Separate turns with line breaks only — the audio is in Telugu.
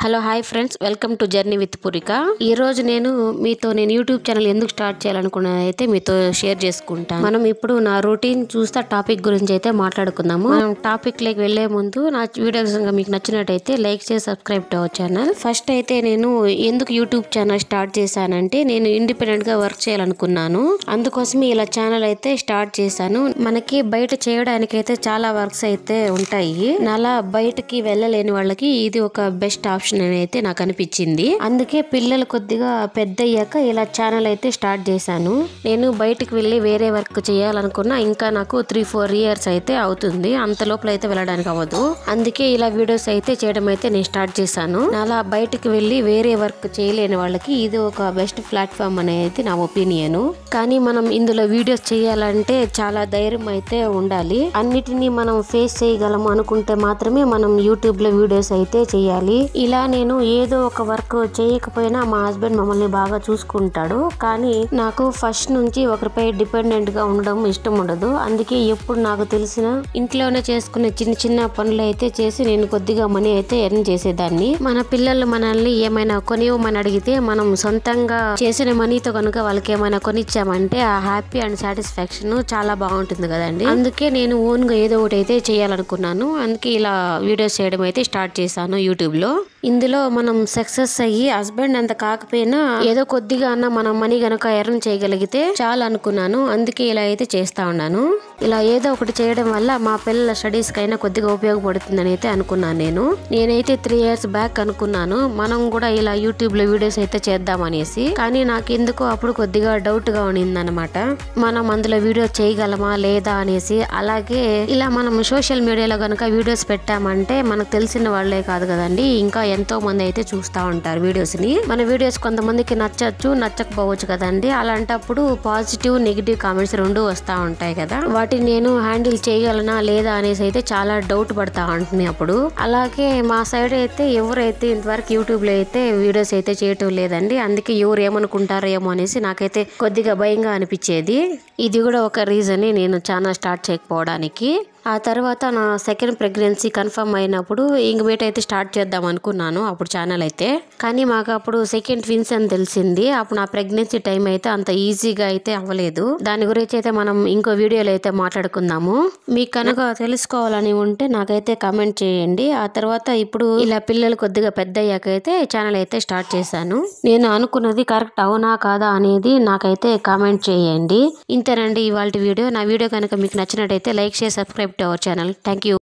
Hello hi friends, welcome to journey with Purika. ఈ రోజు నేను యూట్యూబ్ ఛానల్ ఎందుకు స్టార్ట్ చేయాలనుకున్నది అయితే మీతో షేర్ చేసుకుంటాను. మనం ఇప్పుడు నా రొటీన్ చూస్తా టాపిక్ గురించి అయితే మాట్లాడుకుందాము. మనం టాపిక్ లోకి వెళ్లే ముందు నా వీడియోస్ మీకు నచ్చినట్టయితే లైక్ చేసి subscribe to our channel. First అయితే నేను ఎందుకు యూట్యూబ్ ఛానల్ స్టార్ట్ చేశానంటే నేను ఇండిపెండెంట్ గా వర్క్ చేయాలనుకున్నాను. అందుకోసమే ఇలా ఛానల్ అయితే స్టార్ట్ చేశాను. మనకి బయట చేయడానికి అయితే చాలా వర్క్స్ అయితే ఉంటాయి. అలా బయటకి వెళ్ళలేని వాళ్ళకి ఇది ఒక బెస్ట్ ఆప్షన్ అయితే నాకు అనిపించింది. అందుకే పిల్లలు కొద్దిగా పెద్ద అయ్యాక ఇలా ఛానల్ అయితే స్టార్ట్ చేశాను. నేను బయటకు వెళ్ళి వేరే వర్క్ చేయాలనుకున్నా ఇంకా నాకు 3-4 ఇయర్స్ అయితే అవుతుంది. అంత లోపల అయితే వెళ్ళడానికి అవ్వదు. అందుకే ఇలా వీడియోస్ అయితే చేయడం అయితే నేను స్టార్ట్ చేశాను. అలా బయటకు వెళ్ళి వేరే వర్క్ చేయలేని వాళ్ళకి ఇది ఒక బెస్ట్ ప్లాట్ఫామ్ అనేది నా ఒపీనియన్. కానీ మనం ఇందులో వీడియోస్ చేయాలంటే చాలా ధైర్యం అయితే ఉండాలి. అన్నిటినీ మనం ఫేస్ చేయగలము అనుకుంటే మాత్రమే మనం యూట్యూబ్ లో వీడియోస్ అయితే చేయాలి. ఇలా నేను ఏదో ఒక వర్క్ చేయకపోయినా మా హస్బెండ్ మమ్మల్ని బాగా చూసుకుంటాడు. కానీ నాకు ఫస్ట్ నుంచి ఒకరిపై డిపెండెంట్ గా ఉండడం ఇష్టం ఉండదు. అందుకే ఎప్పుడు నాకు తెలిసిన ఇంట్లోనే చేసుకునే చిన్న చిన్న పనులు అయితే చేసి నేను కొద్దిగా మనీ అయితే ఎర్న్ చేసేదాన్ని. మన పిల్లలు మనల్ని ఏమైనా కొనివ్వమని అడిగితే మనం సొంతంగా చేసిన మనీతో కనుక వాళ్ళకి ఏమైనా కొనిచ్చామంటే ఆ హ్యాపీ అండ్ సాటిస్ఫాక్షన్ చాలా బాగుంటుంది కదండి. అందుకే నేను ఓన్ గా ఏదో ఒకటి అయితే చేయాలనుకున్నాను. అందుకే ఇలా వీడియోస్ చేయడం అయితే స్టార్ట్ చేశాను యూట్యూబ్ లో. ఇందులో మనం సక్సెస్ అయ్యి హస్బెండ్ అంత కాకపోయినా ఏదో కొద్దిగా అన్న మనం మనీ గనక ఎర్న్ చేయగలిగితే చాలా అనుకున్నాను. అందుకే ఇలా అయితే చేస్తా ఉన్నాను. ఇలా ఏదో ఒకటి చేయడం వల్ల మా పిల్లల స్టడీస్ కైనా కొద్దిగా ఉపయోగపడుతుందని అయితే అనుకున్నాను. నేనైతే 3 ఇయర్స్ బ్యాక్ అనుకున్నాను మనం కూడా ఇలా యూట్యూబ్ లో వీడియోస్ అయితే చేద్దామనేసి. కానీ నాకు ఎందుకో అప్పుడు కొద్దిగా డౌట్ గా ఉండింది అనమాట. మనం అందులో వీడియోస్ చేయగలమా లేదా అనేసి. అలాగే ఇలా మనం సోషల్ మీడియాలో గనక వీడియోస్ పెట్టామంటే మనకు తెలిసిన వాళ్ళే కాదు కదండి, ఇంకా ఎంతో మంది అయితే చూస్తా ఉంటారు వీడియోస్ ని. మన వీడియోస్ కొంతమందికి నచ్చచ్చు, నచ్చకపోవచ్చు కదండి. అలాంటప్పుడు పాజిటివ్ నెగిటివ్ కామెంట్స్ రెండు వస్తా ఉంటాయి కదా. వాటిని నేను హ్యాండిల్ చేయగలనా లేదా అనేసి అయితే చాలా డౌట్ పడతా ఉంటుంది అప్పుడు. అలాగే మా సైడ్ అయితే ఎవరైతే ఇంతవరకు యూట్యూబ్ లో అయితే వీడియోస్ అయితే చేయటం లేదండి. అందుకే ఎవరు ఏమనుకుంటారో ఏమో అనేసి నాకైతే కొద్దిగా భయంగా అనిపించేది. ఇది కూడా ఒక రీజన్ నేను ఛానల్ స్టార్ట్ చేయకపోవడానికి. ఆ తర్వాత నా సెకండ్ ప్రెగ్నెన్సీ కన్ఫర్మ్ అయినప్పుడు ఇంకమేట్ అయితే స్టార్ట్ చేద్దాం అనుకున్నాను అప్పుడు ఛానల్ అయితే. కానీ మాకు అప్పుడు సెకండ్ ట్విన్స్ అని తెలిసింది. అప్పుడు నా ప్రెగ్నెన్సీ టైం అయితే అంత ఈజీగా అయితే అవ్వలేదు. దాని గురించి అయితే మనం ఇంకో వీడియోలో అయితే మాట్లాడుకుందాము. మీకు కనుక తెలుసుకోవాలని ఉంటే నాకైతే కామెంట్ చేయండి. ఆ తర్వాత ఇప్పుడు ఇలా పిల్లలు కొద్దిగా పెద్ద అయ్యాకైతే ఛానల్ అయితే స్టార్ట్ చేశాను. నేను అనుకున్నది కరెక్ట్ అవునా కాదా అనేది నాకైతే కామెంట్ చేయండి. ఇంతేనండి ఇవాళ వీడియో. నా వీడియో కనుక మీకు నచ్చినట్టయితే లైక్ చేసి subscribe to our channel. Thank you.